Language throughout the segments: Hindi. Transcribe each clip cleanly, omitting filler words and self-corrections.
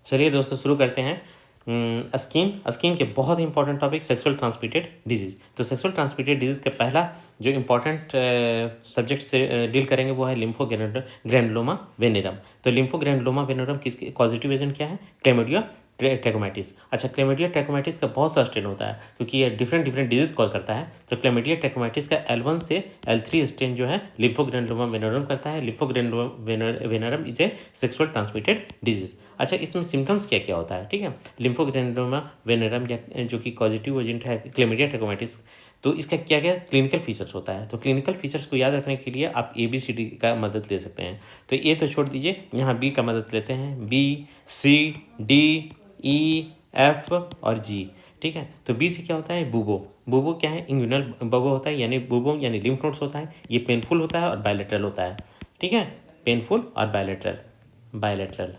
चलिए दोस्तों शुरू करते हैं। स्किन के बहुत ही important topic sexual transmitted disease. तो सेक्सुअल ट्रांसमिटेड डिजीज़ का पहला जो इम्पॉर्टेंट सब्जेक्ट से डील करेंगे वो है लिम्फो ग्रैनुलोमा वेनेरम। तो लिम्फो ग्रैनुलोमा वेनेरम किसके पॉजिटिव एजेंट क्या है? Chlamydia trachomatis. अच्छा, क्लेमिडिया ट्रैकोमैटिस का बहुत सा स्ट्रेन होता है क्योंकि ये डिफरेंट डिजीज कॉज करता है। तो क्लेमिडिया ट्रैकोमैटिस का L1 से L3 स्ट्रेन जो है लिम्फो ग्रैनुलोमा वेनेरम करता है। Lympho granuloma venereum is a sexual transmitted disease. अच्छा, इसमें सिम्टम्स क्या क्या होता है? ठीक है, लिम्फो ग्रैनुलोमा वेनेरम या जो कि पॉजिटिव एजेंट है क्लेमिडिया ट्रैकोमैटिस, तो इसका क्या क्या क्लिनिकल फीचर्स होता है? तो क्लिनिकल फीचर्स को याद रखने के लिए आप ABCD का मदद ले सकते हैं। तो ये तो छोड़ दीजिए, यहाँ B का मदद लेते हैं। B, C, D, E, F और G। ठीक है, तो B से क्या होता है? बूबो। बूबो क्या है? इंग्यूनल बबो होता है, यानी बूबो यानी लिम्फ नोड्स होता है। ये पेनफुल होता है और बायलेटरल होता है। ठीक है, पेनफुल और बायलेटरल।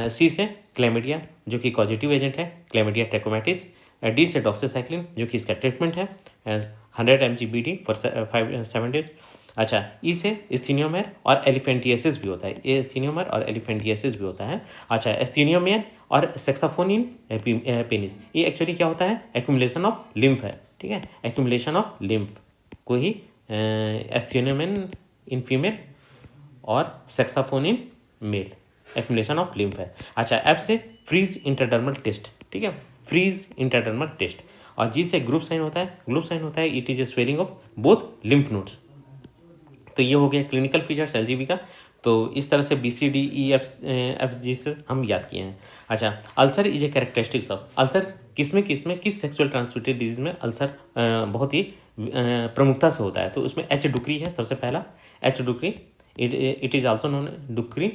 C से क्लेमिडिया जो कि पॉजिटिव एजेंट है, क्लेमिडिया ट्रैकोमैटिस। D से डॉक्सीसाइक्लिन जो कि इसका ट्रीटमेंट है 100 mg BD फॉर 7 days। अच्छा, E से एस्थीनियोमेर और एलिफेंटियासिस भी होता है। ये एस्थीनियोमेर और एलिफेंटियासिस भी होता है। अच्छा, एस्थीनियोमेर और सेक्साफोनिन पेनिस, ये एक्चुअली क्या होता है? एक्यूमुलेशन ऑफ लिम्फ है। ठीक है, एक्यूमुलेशन ऑफ लिम्फ को ही एस्थीनियोमेन इन फीमेल और सेक्साफोनिन मेल, एक्यूमुलेशन ऑफ लिम्फ है। अच्छा, F से फ्रीज इंटरडर्मल टेस्ट। ठीक है, फ्रीज इंटरडर्मल टेस्ट। और G से ग्रुप साइन होता है। ग्रुप साइन होता है it is a swelling of both lymph nodes. तो ये हो गया क्लिनिकल फीचर्स LGB का। तो इस तरह से BCDEFG से हम याद किए हैं। अच्छा, ulcer is a characteristics of ulcer. किस सेक्सुअल ट्रांसमिटेड डिजीज में अल्सर बहुत ही प्रमुखता से होता है? तो उसमें H. डुक्री है सबसे पहला। H. Ducreyi, it is also known ducreyi,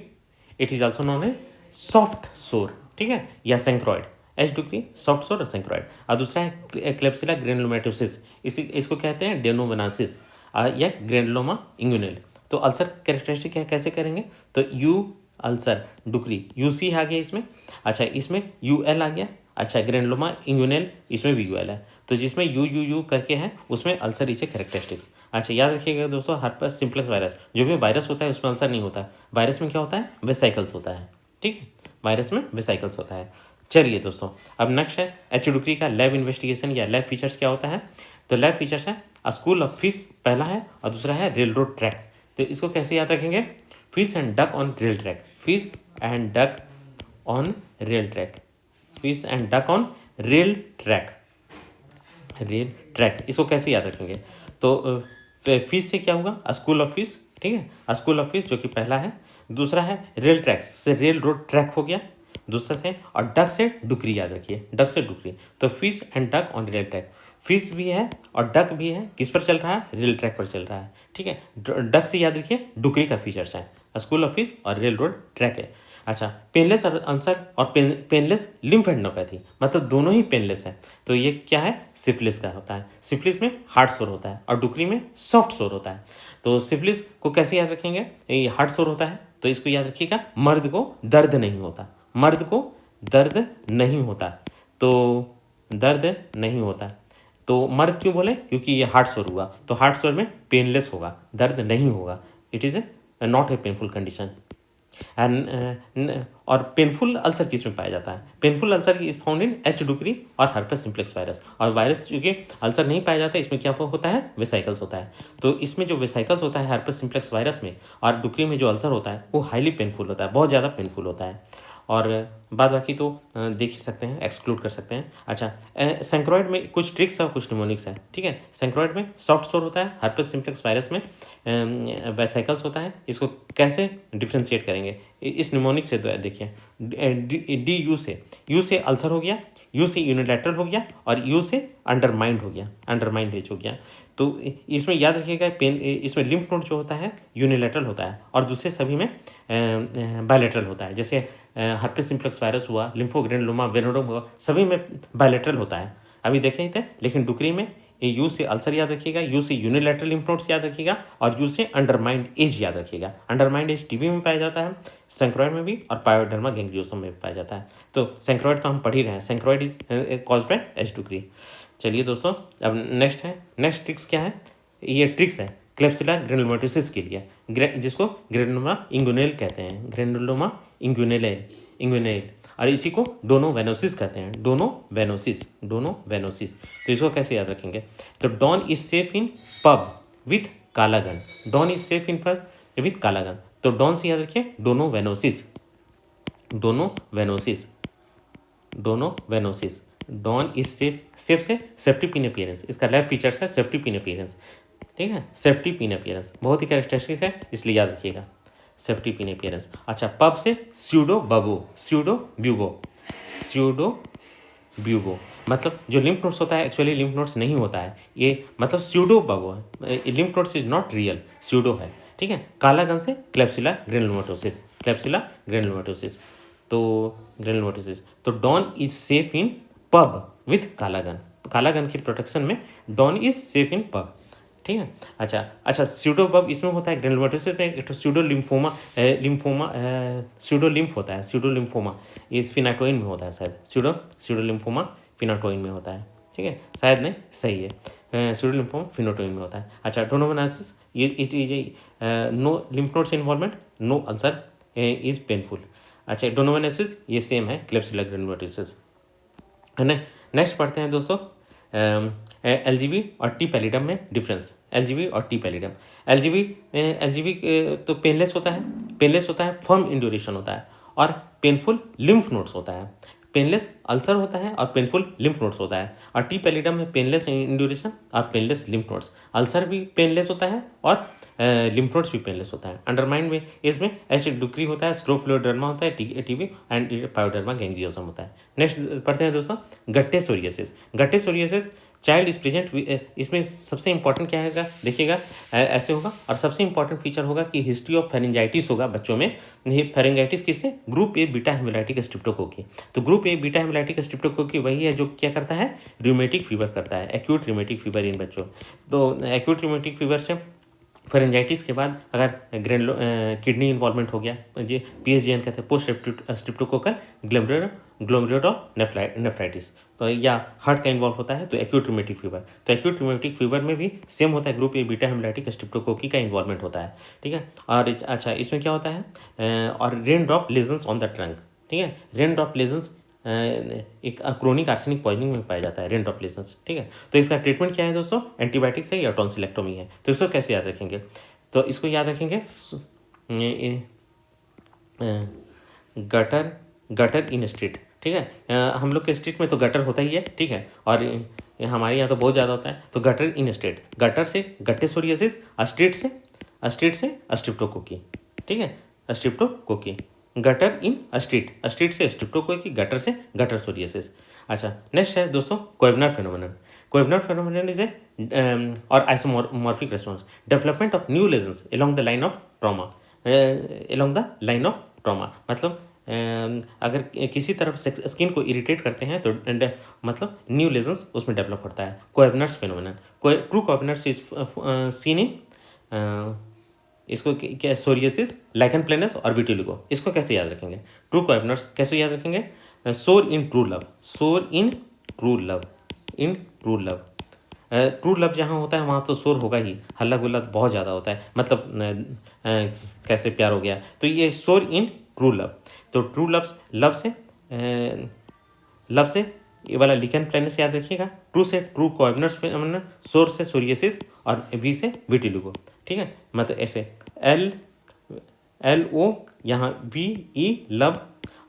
it is also known a soft sore. ठीक है, या सेंक्रोइड। H. डुक्री, सॉफ्ट सोर और सेंक्रोइड। और दूसरा है क्लेप्सिला ग्रेनुलोमेटोसिस, इसको कहते हैं डेनोवेनासिस या ग्रेनुलोमा इंग्यूनल। तो अल्सर कैरेक्टरिस्टिक है, कैसे करेंगे? तो U अल्सर डुक्री UC आ गया इसमें। अच्छा, इसमें UL आ गया। अच्छा, ग्रेनुलोमा इंग्यूनल, इसमें भी UL है। तो जिसमें U करके है उसमें अल्सर इसे कैरेक्टरिस्टिक्स। अच्छा, याद रखिएगा दोस्तों, हर्पेस सिम्प्लेक्स वायरस जो भी वायरस होता है उसमें अल्सर नहीं होता है। वायरस में क्या होता है? वेसाइकल्स होता है। ठीक है, वायरस में वेसाइकल्स होता है। चलिए दोस्तों, अब नेक्स्ट है H. डुक्री का लैब इन्वेस्टिगेशन या लैब फीचर्स क्या होता है? तो लैब फीचर्स है स्कूल ऑफ फिश पहला है और दूसरा है रेल रोड ट्रैक। तो इसको कैसे याद रखेंगे? Fish and duck on rail track, fish and duck on rail track, fish and duck on rail track, rail track. इसको कैसे याद रखेंगे? तो फिश से क्या होगा? School of fish. ठीक है, स्कूल ऑफ फिश जो कि पहला है। दूसरा है रेल ट्रैक से रेल रोड ट्रैक हो गया दूसरा से। और डक से डुकरी याद रखिए, डक से डुकरी। तो fish and duck on rail track, fish भी है और डक भी है। किस पर चल रहा है? रेल ट्रैक पर चल रहा है। ठीक है, डक से याद रखिए डुकरी का फीचर्स है, स्कूल ऑफ फिश और रेल रोड ट्रैक है। अच्छा, पेनलेस आंसर और पेनलेस लिम्फेडेनोपैथी, मतलब दोनों ही पेनलेस है। तो ये क्या है? सिफिलिस का होता है। सिफिलिस में हार्ड सोर होता है और डुकरी में सॉफ्ट सोर होता है। तो सिफिलिस को कैसे याद रखेंगे? ये हार्ड सोर होता है तो इसको याद रखिएगा, मर्द को दर्द नहीं होता, मर्द को दर्द नहीं होता। तो दर्द नहीं होता, तो मर्द क्यों बोले? क्योंकि ये हार्ट सोर हुआ, तो हार्ट सोर में पेनलेस होगा, दर्द नहीं होगा। It is a not a painful condition. And और पेनफुल अल्सर किस में पाया जाता है? Painful ulcer is found in H. डुक्री और हर्पेस सिम्प्लेक्स वायरस। और वायरस चूंकि अल्सर नहीं पाया जाता है, इसमें क्या होता है? वेसाइकल्स होता है। तो इसमें जो वेसाइकल्स होता है हर्पेस सिम्प्लेक्स वायरस में और डुक्री में जो अल्सर होता है वो हाईली पेनफुल होता है, बहुत ज़्यादा पेनफुल होता है। और बाद बाकी तो देख ही सकते हैं, एक्सक्लूड कर सकते हैं। अच्छा, सेंक्रोइड में कुछ ट्रिक्स है और कुछ निमोनिक्स है। ठीक है, सेंक्रोइड में सॉफ्ट सोर होता है, हर्पेस सिम्प्लेक्स वायरस में वेसाइकल्स होता है। इसको कैसे डिफ्रेंशिएट करेंगे? इस निमोनिक से देखिए, यू से अल्सर हो गया, यू से यूनिलैटरल हो गया और यू से अंडरमाइंड हो गया, अंडरमाइंड एज हो गया। तो इसमें याद रखिएगा पेन, इसमें लिम्फ नोड जो होता है यूनिलैटरल होता है और दूसरे सभी में बायलैटरल होता है। जैसे हर्पेस सिम्प्लेक्स वायरस हुआ, लिम्फोग्रेनुलोमा वेनेरम हुआ, सभी में बायलैटरल होता है, अभी देखे ही थे। लेकिन डुकरी में ये यू से अल्सर याद रखिएगा, यू से यूनिलैटरल लिम्फ नोड्स याद रखिएगा और यू से अंडरमाइंड एज याद रखिएगा। अंडरमाइंड एज टीबी में पाया जाता है, सेंक्रोइड में भी और पायोडर्मा गैंग्लियोसम में पाया जाता है। तो सेंक्रोइड तो हम पढ़ ही रहे हैं, सेंक्रोइड इज कॉज्ड बाय H. डुक्री। चलिए दोस्तों, अब नेक्स्ट ट्रिक्स क्या है? ये ट्रिक्स है क्लेप्सिला ग्रेनुलोमेटोसिस के लिए, जिसको ग्रेनुलोमा इंग्यूनेल कहते हैं, ग्रेनुलोमा इंग्यूनेल। और इसी को डोनोवेनोसिस कहते हैं, डोनोवेनोसिस, डोनोवेनोसिस। तो इसको कैसे याद रखेंगे? तो Don is safe in pub with Callaghan, Don is safe in pub with Callaghan. तो डॉन से याद रखिए donovanosis, donovanosis, donovanosis. Don is safe, safe से सेफ्टी पिन अपीयरेंस, इसका लैब फीचर्स है सेफ्टी पिन अपीयरेंस, ठीक है, सेफ्टी पिन अपीयरेंस बहुत ही कैरेक्टरिस्टिक है, इसलिए याद रखिएगा सेफ्टी पिन अपीयरेंस। अच्छा, पब से स्यूडो बबो, स्यूडो ब्यूगो, स्यूडो ब्यूगो मतलब जो लिम्फ नोड्स होता है एक्चुअली लिम्फ नोड्स नहीं होता है, ये मतलब स्यूडो बबो है, lymph nodes is not real, pseudo है, ठीक है। कालागन से क्लेप्सिला ग्रेनुलोमाटोसिस, क्लेप्सिला ग्रेनुलोमाटोसिस। तो ग्रेनुलोमाटोसिस, तो Don is safe in pub with Callaghan, Callaghan की प्रोटेक्शन में Don is safe in pub, ठीक है। अच्छा अच्छा, स्यूडोपब इसमें होता है ग्रेनुलोमाटोसिस में एक तो pseudo lymphoma, lymphoma pseudo lymph होता है, स्यूडो लिम्फोमा इस फिनाटोइन में होता है शायद, स्यूडो लिम्फोमा फिनाटोइन में होता है, ठीक है, शायद नहीं, सही है, स्यूडो लिम्फोमा फिनाटोइन में होता है। अच्छा, डोनोवेनोसिस ये it is no lymph nodes involvement, no ulcer is painful. अच्छा, डोनोवेनोसिस ये सेम है क्लेप्सिला ग्रेनुलोमाटोसिस, है ना। नेक्स्ट पढ़ते हैं दोस्तों एलजीबी और टी पैलिडम में डिफरेंस, एलजीबी और टी पैलिडम। एलजीबी तो पेनलेस होता है, पेनलेस होता है, फर्म इन ड्यूरेशन होता है और पेनफुल लिम्फ नोड्स होता है, पेनलेस अल्सर होता है और पेनफुल लिम्फ नोड्स होता है। और टी पैलिडम में पेनलेस इन ड्यूरेशन और पेनलेस लिम्फ नोड्स, अल्सर भी पेनलेस होता है और लिम्फ नोड्स भी पेनलेस होता है। अंडरमाइंड में इसमें एसिडुक्री होता है, स्क्रोफ्लोडर्मा होता है, टीबी एंड पायोडर्मा गैंग्लियोसम होता है। नेक्स्ट पढ़ते हैं दोस्तों गट्टेसोरियसिस। गट्टेसोरियसिस चाइल्ड इज प्रेजेंट, इसमें सबसे इंपॉर्टेंट क्या है देखिएगा, ऐसे होगा और सबसे इंपॉर्टेंट फीचर होगा कि हिस्ट्री ऑफ फेरेंजाइटिस होगा बच्चों में। ये फेरेंजाइटिस किससे? Group A beta haemolytic streptococci. तो group A beta haemolytic streptococci वही है जो क्या करता है, रूमेटिक फीवर करता है, एक्यूट रूमेटिक फीवर इन बच्चों। तो एक्यूट रूमेटिक फीवर से फेरेंजाइटिस के बाद अगर किडनी इन्वॉल्वमेंट हो गया, ये PSGN कहते हैं, पोस्ट स्ट्रिप्टोकोकल ग्लोमेरुलोनेफ्राइटिस, तो या हार्ट का इन्वॉल्व होता है तो एक्यूट रूमेटिक फीवर। तो एक्यूट रूमेटिक फीवर में भी सेम होता है, ग्रुप ए बीटा हेमोलाइटिक स्ट्रिप्टोकोकी का इन्वॉल्वमेंट होता है, ठीक है। और अच्छा, इसमें क्या होता है, और rain drop lesions on the trunk, ठीक है, रेन ड्रॉप लेजन्स एक क्रोनिक आर्सेनिक पॉइजनिंग में पाया जाता है, रेन ड्रॉप लेजन्स, ठीक है। तो इसका ट्रीटमेंट क्या है दोस्तों, एंटीबायोटिक्स है या टॉन्सिलेक्टोमी है। तो इसको कैसे याद रखेंगे, तो इसको याद रखेंगे गटर, गटर इन स्ट्रीट, ठीक है। हम लोग के स्ट्रीट में तो गटर होता ही है, ठीक है, और हमारे यहाँ तो बहुत ज़्यादा होता है। तो गटर इन स्ट्रीट, गटर से गट्टेसोरियसिस, स्ट्रीट से स्ट्रिप्टोकोकी, ठीक है, स्ट्रिप्टोकोकी। गटर इन स्ट्रीट, स्ट्रीट से स्ट्रिप्टोकोकी, गटर से गट्टेसोरियसिस। अच्छा, नेक्स्ट है दोस्तों कोएबनर फेनोमेनन। कोएबनर फेनोमेनन इज ए और isomorphic response, development of new lesions along the line of trauma, along the line of trauma मतलब अगर किसी तरफ स्किन को इरिटेट करते हैं तो मतलब न्यू लेजन्स उसमें डेवलप करता है। Koebner's phenomenon, true Koebner's is seen in, इसको क्या, सोरियसिस, लाइकन प्लेनस और विटिलिगो। इसको कैसे याद रखेंगे, ट्रू कोएबनर्स कैसे याद रखेंगे, सोर इन ट्रू लव, सोर in true love, in true love. True love जहाँ होता है वहाँ तो शोर होगा ही, हल्ला गुल्ला बहुत ज़्यादा होता है, मतलब कैसे प्यार हो गया, तो ये शोर इन ट्रू लव। तो ट्रू लव से ये वाला लिकन प्लेनस याद रखिएगा। ट्रू से ट्रू कोएबनर्स फेनोमेनन, सोर से सोरियसिस और वी से विटिलिगो, ठीक है। मतलब ऐसे LO यहाँ VE लव,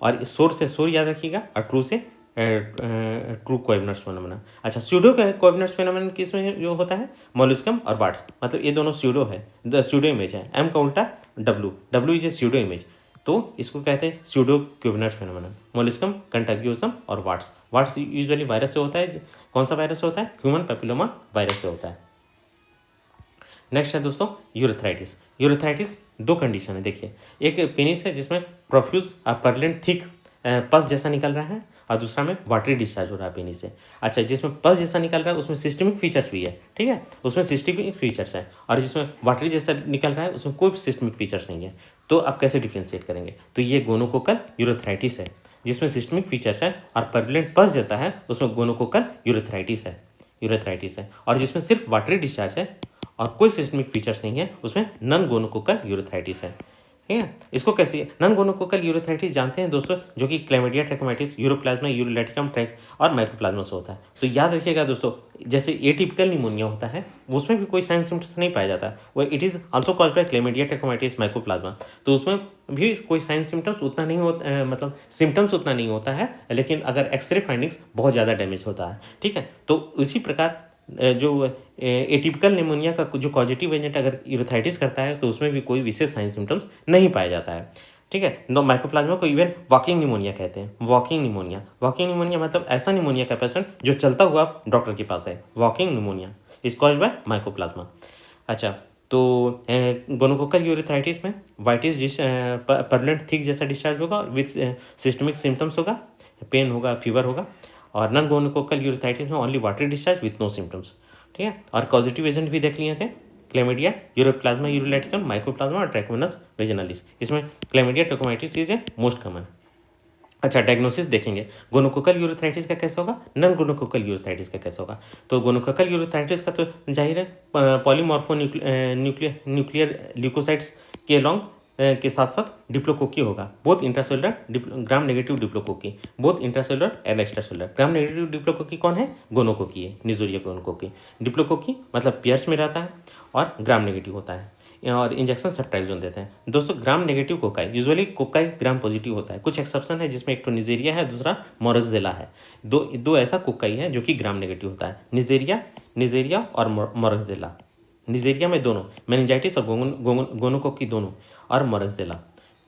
और सोर से सोर याद रखिएगा और ट्रू से ट्रू कोएबनर्स फेनोमेनन। अच्छा, स्यूडो कोएबनर्स फेनोमेनन किस में जो होता है, मोलस्कम और वाट्स, मतलब ये दोनों स्यूडो है, स्यूडो इमेज है, M का उल्टा W is a pseudo image, तो इसको कहते हैं स्यूडो कोएबनर्स फेनोमेनन। मोलस्कम, कंटागियोसम और वाट्स यूजुअली वायरस से होता है। कौन सा वायरस से होता है, ह्यूमन पैपिलोमा वायरस से होता है। नेक्स्ट है दोस्तों यूरेथ्राइटिस। यूरेथ्राइटिस दो कंडीशन है, देखिए, एक पेनिस है जिसमें प्रोफ्यूज परलेंट थिक पस जैसा निकल रहा है, और दूसरा में वाटरी डिस्चार्ज हो रहा है पेनिस से। अच्छा, जिसमें पस जैसा निकल रहा है उसमें सिस्टमिक फीचर्स भी है, ठीक है, उसमें सिस्टमिक फीचर्स है, और जिसमें वाटरी जैसा निकल रहा है उसमें कोई सिस्टमिक फीचर्स नहीं है। तो आप कैसे डिफ्रेंशिएट करेंगे, तो ये गोनोकोकल यूरेथ्राइटिस है, जिसमें सिस्टमिक फीचर्स है, और परलेंट पस जैसा है उसमें गोनोकोकल यूरेथ्राइटिस है, और जिसमें सिर्फ वाटरी डिस्चार्ज है और कोई सिस्टमिक फीचर्स नहीं है उसमें नन गोनोकोकल यूरेथ्राइटिस है। ठीक है। इसको कैसे नॉन गोनोकोकल यूरोथ्राइटिस जानते हैं दोस्तों, जो कि क्लैमिडिया ट्रैकोमाइटिस, यूरोप्लाज्मा यूरोलैटिकम ट्रैक और माइकोप्लाज्मा से होता है। तो याद रखिएगा दोस्तों, जैसे एटिपिकल निमोनिया होता है उसमें भी कोई साइन सिम्टम्स नहीं पाया जाता, वो it is also caused by chlamydia ट्रैकोमाइटिस mycoplasma. तो उसमें भी कोई साइन सिम्टम्स उतना नहीं होता, मतलब सिम्टम्स उतना नहीं होता है, लेकिन अगर एक्सरे फाइंडिंग्स बहुत ज़्यादा डैमेज होता है। ठीक है, तो इसी प्रकार जो एटिपिकल निमोनिया का जो पॉजिटिव एजेंट अगर यूरोथाइटिस करता है तो उसमें भी कोई विशेष साइन सिम्टम्स नहीं पाया जाता है। ठीक है, नो माइकोप्लाज्मा को इवन वॉकिंग निमोनिया कहते हैं। वॉकिंग निमोनिया मतलब ऐसा निमोनिया का पेशेंट जो चलता हुआ डॉक्टर के पास है, walking pneumonia is caused by mycoplasma. अच्छा, तो गोनोकोकल यूरोथाइटिस में वाइटिस परमानेंट थिक जैसा डिस्चार्ज होगा विथ सिस्टमिक सिम्टम्स होगा, पेन होगा, फीवर होगा। और नॉन गोनोकोकल यूरोथाइटिस में only watery discharge with no symptoms. ठीक है, और पॉजिटिव एजेंट भी देख लिए थे, क्लेमिडिया, यूरोप्लाज्मा यूरोलैटिकम, माइकोप्लाज्मा और ट्रैकोमोनास वेजिनालिस। इसमें chlamydia ट्रैकोमाइटिस is a most common. अच्छा, डायग्नोसिस देखेंगे गोनोकोकल यूरोथाइटिस का कैसे होगा, नॉन गोनोकोकल यूरोथाइटिस का कैसे होगा। तो गोनोकोकल यूरोथाइटिस का तो जाहिर है पॉलीमॉर्फो न्यूक्लियर ल्यूकोसाइट्स के लॉन्ग के साथ साथ डिप्लोकोकी होगा, both intracellular gram negative डिप्लोकोकी, both intracellular and extracellular. Gram negative डिप्लोकोकी कौन है, गोनोकोकी है, निजोरिया गोनोकोकी। डिप्लोकोकी मतलब पियर्स में रहता है और ग्राम नेगेटिव होता है, और इंजेक्शन सेप्टाइजोन देते हैं। दोस्तों, gram negative cocci, usually cocci gram positive होता है, कुछ एक्सेप्शन है जिसमें एक तो निजेरिया है, दूसरा मोरक्जिला है। दो ऐसा कोकाई है जो कि ग्राम नेगेटिव होता है, निजेरिया और मोरक्जिला। निजेरिया में दोनों, मेनिंजाइटिस और गोनोकोकी दोनों, और मोरक्जिला।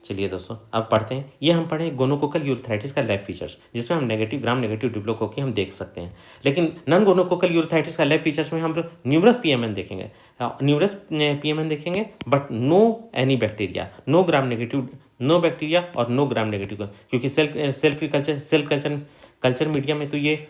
चलिए दोस्तों, अब पढ़ते हैं। ये हम पढ़े गोनोकोकल यूरोथाइटिस का लैब फीचर्स, जिसमें हम ग्राम नेगेटिव डिप्लोकोकी हम देख सकते हैं। लेकिन नॉन गोनोकोकल यूरोथाइटिस का लैब फीचर्स में हम न्यूमरस पीएमएन देखेंगे, but no any bacteria, no bacteria और नो ग्राम नेगेटिव, क्योंकि सेल कल्चर मीडिया में तो ये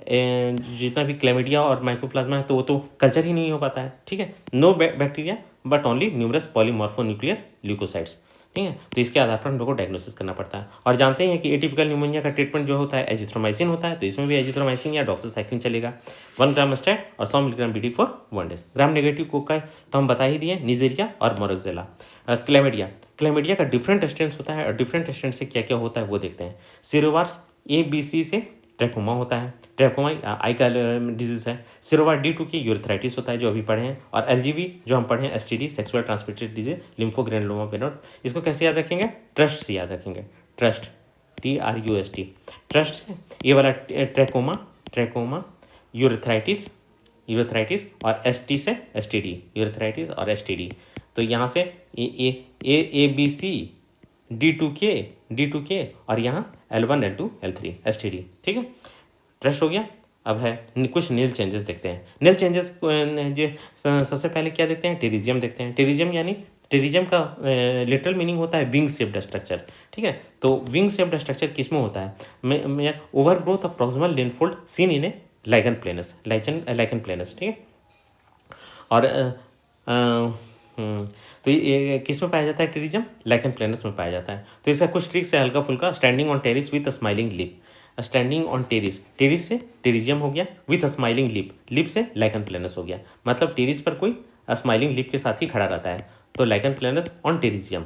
जितना भी क्लेमिडिया और माइकोप्लाज्मा है तो वो तो कल्चर ही नहीं हो पाता है। ठीक है, no bacteria but only numerous polymorphonuclear leukocytes. ठीक है, तो इसके आधार पर हम लोग को डायग्नोसिस करना पड़ता है। और जानते हैं कि एटिपिकल निमोनिया का ट्रीटमेंट जो होता है एजिथ्रोमाइसिन होता है, तो इसमें भी एजिथ्रोमाइसिन या डॉक्सासाइक्लिन चलेगा। 1 ग्राम स्टेट और 100 milligram BD for 1 days. Gram negative को का तो हम बता ही दिए, निजेरिया और मोरक्जिला। क्लेमिडिया का डिफरेंट स्ट्रेंस होता है, और डिफरेंट स्ट्रेंस से क्या क्या होता है वो देखते हैं। सीरोवार्स ABC से ट्रैकोमा होता है, ट्रैकोमा आई का डिजीज है। सिरोवार D2 की यूरोथ्राइटिस होता है जो अभी पढ़े हैं, और LGB जो हम पढ़े हैं STD सेक्सुअल ट्रांसमिटेड डिजीज, लिम्फोग्रेनुलोमा बेनोड। इसको कैसे याद रखेंगे, ट्रस्ट से याद रखेंगे, ट्रस्ट TRUST, ट्रस्ट से। ये वाला ट्रैकोमा यूरोथ्राइटिस और ST से STD, यूरोथ्राइटिस और STD। तो यहाँ से ABC D2K और यहाँ L1 L2 L3 STD। ठीक है, ट्रस्ट हो गया। अब है कुछ नील चेंजेस देखते हैं। नील चेंजेस जो सबसे पहले क्या देखते हैं, टेरिजियम देखते हैं। टेरिजियम का लिटरल मीनिंग होता है विंग शेप्ड स्ट्रक्चर। ठीक है, तो विंग शेप्ड स्ट्रक्चर किसमें होता है, over growth of proximal nailfold seen in a lichen planus. ठीक है, और तो ये किस में पाया जाता है, टेरिजियम लाइकन प्लेनस में पाया जाता है। तो इसका कुछ ट्रिक्स है, हल्का फुल्का। Standing on terrace with smiling lip, standing on terrace से टेरिजियम हो गया, विथ स्माइलिंग लिप से लाइकन प्लेनस हो गया। मतलब टेरिस पर कोई स्माइलिंग लिप के साथ ही खड़ा रहता है, तो लाइकन प्लेनस ऑन टेरिजियम।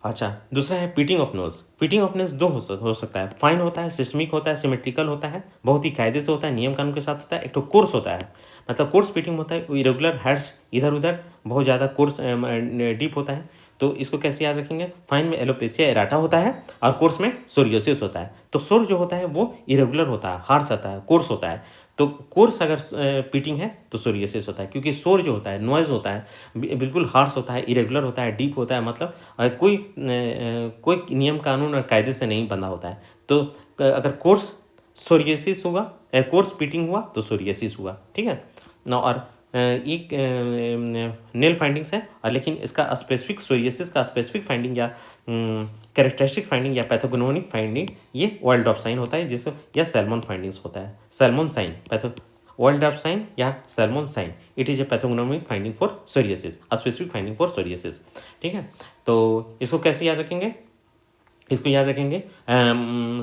अच्छा, दूसरा है पीटिंग ऑफ नोज दो हो सकता है, फाइन होता है, सिस्टमिक होता है, सिमेट्रिकल होता है, बहुत ही कायदे से होता है, नियम कानून के साथ होता है। एक तो कोर्स होता है, मतलब कोर्स पीटिंग होता है, इरेगुलर हेड्स इधर उधर बहुत ज़्यादा कोर्स डीप होता है। तो इसको कैसे याद रखेंगे, फाइन में एलोपेसिया एराटा होता है और कोर्स में सोरियोसिस होता है। तो सोर जो होता है वो इरेगुलर होता है, हार्श होता है, कोर्स होता है। तो कोर्स अगर पीटिंग है तो सोरियोसिस होता है, क्योंकि शोर जो होता है, नॉइज़ होता है, बिल्कुल हार्श होता है, इरेगुलर होता है, डीप होता है, मतलब कोई नियम कानून और कायदे से नहीं बंधा होता है। तो अगर कोर्स सोरियोसिस हुआ, कोर्स पीटिंग हुआ तो सोरियोसिस हुआ। ठीक है ना, और एक नेल फाइंडिंग्स है, और लेकिन इसका स्पेसिफिक सोरियोसिस का स्पेसिफिक फाइंडिंग या कैरेक्टरिस्टिक फाइंडिंग या पैथोगनोमिक फाइंडिंग ये वर्ल्ड ऑफ साइन होता है, जिसको या सैल्मन फाइंडिंग्स होता है। Salmon sign world of sign या salmon sign, it is a pathognomonic finding for psoriasis, specific finding for psoriasis. ठीक है, तो इसको कैसे याद रखेंगे, इसको याद रखेंगे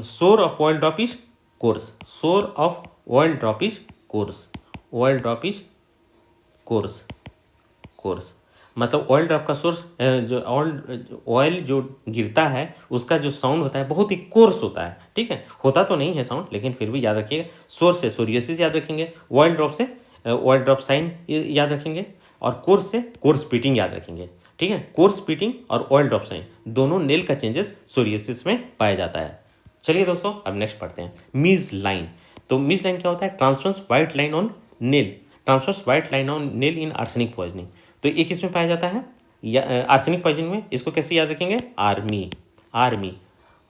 sore of world drop is course, sore of world drop is course, world drop is course. मतलब ऑयल ड्रॉप का सोर्स जो ऑयल जो गिरता है उसका जो साउंड होता है बहुत ही कोर्स होता है, ठीक है, होता तो नहीं है साउंड, लेकिन फिर भी याद रखिएगा। सोर्स से सोरियोसिस याद रखेंगे, ऑयल ड्रॉप से ऑयल ड्रॉप साइन याद रखेंगे, और कोर्स से कोर्स स्प्लिटिंग याद रखेंगे, ठीक है। कोर्स स्प्लिटिंग और ऑयल ड्रॉप साइन दोनों नेल का चेंजेस सोरियोसिस में पाया जाता है। चलिए दोस्तों, अब नेक्स्ट पढ़ते हैं मीज लाइन। तो मीज लाइन क्या होता है? Transverse white line on nail, transverse white line on nail in arsenic poisoning. तो ये किस में पाया जाता है? या आर्सेनिक पॉइजनिंग में। इसको कैसे याद रखेंगे? Army, army,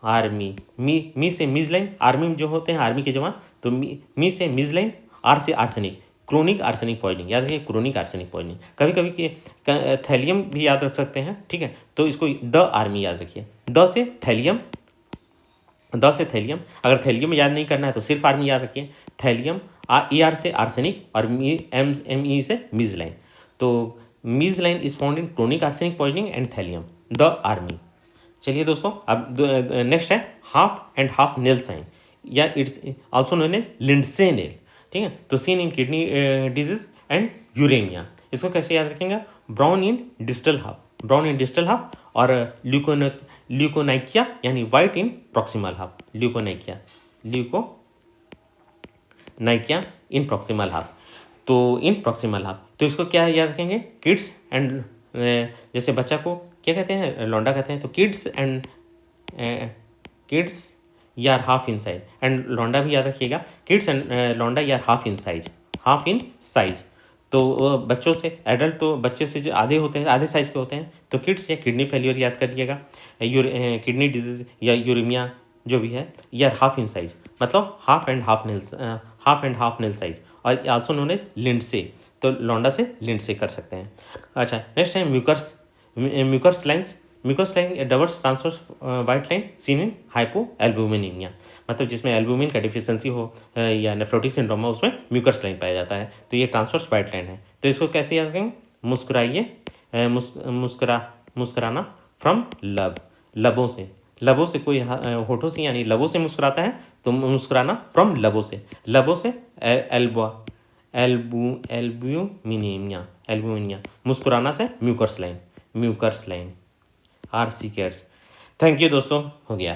army. मी से मिज लाइन, आर्मी जो होते हैं आर्मी के जवान, तो मी से मिज लाइन, आर से आर्सेनिक, क्रोनिक आर्सेनिक पॉइजनिंग याद रखिए, क्रोनिक आर्सेनिक पॉइजनिंग। कभी कभी थैलियम भी याद रख सकते हैं, ठीक है, तो इसको द आर्मी याद रखिए। द से थैलियम, द से थैलियम, अगर थैलियम याद नहीं करना है तो सिर्फ आर्मी याद रखिए। थैलियम, ई आर से आर्सेनिक, और एम ई से मिज लाइन। तो Mees line is found in chronic arsenic poisoning and thallium, the army. चलिए दोस्तों, अब नेक्स्ट है half and half nail sign, या it's also known as Lindsay nail, ठीक है। तो seen in kidney disease and uraemia. इसको कैसे याद रखेंगे? Brown in distal half, brown in distal half, और ल्यूकोनाइकिया यानी white in proximal half, leukonychia, leukonychia in proximal half. तो इन प्रॉक्सिमल हाफ, तो इसको क्या याद रखेंगे? किड्स एंड, जैसे बच्चा को क्या कहते हैं? लौंडा कहते हैं, तो किड्स एंड किड्स यार हाफ इन साइज, एंड लौंडा भी याद रखिएगा, किड्स एंड लौंडा यार half in size, half in size. तो बच्चों से, एडल्ट तो बच्चे से जो आधे होते हैं, आधे साइज के होते हैं, तो किड्स या किडनी फेलियर याद करिएगा, किडनी डिजीज या यूरेमिया जो भी है, यार हाफ इन साइज, मतलब half and half nails, half and half nail size, और आल्सो नोन एज लिंडसे। तो लौंडा से लिंडसे कर सकते हैं। अच्छा, नेक्स्ट है Muehrcke's, Muehrcke's lines. Muehrcke's line doubles transverse white line seen in hypo albuminaemia, मतलब जिसमें एल्बुमिन का डिफिशियंसी हो या नेफ्रोटिक सिंड्रोम हो, उसमें म्यूकस लाइन पाया जाता है। तो ये ट्रांसवर्स वाइट लाइन है। तो इसको कैसे याद करेंगे? मुस्कुराइए, मुस्कुराना फ्रॉम लब, लबों से, लबों से, कोई होठों से यानी लबों से मुस्कुराता है तो मुस्कुराना फ्रॉम लबों से, लबों से एल्ब्यूमिनिया, एल्ब्यूमिनिया, मुस्कुराना से Muehrcke's line, Muehrcke's line, R C cares. Thank you दोस्तों, हो गया।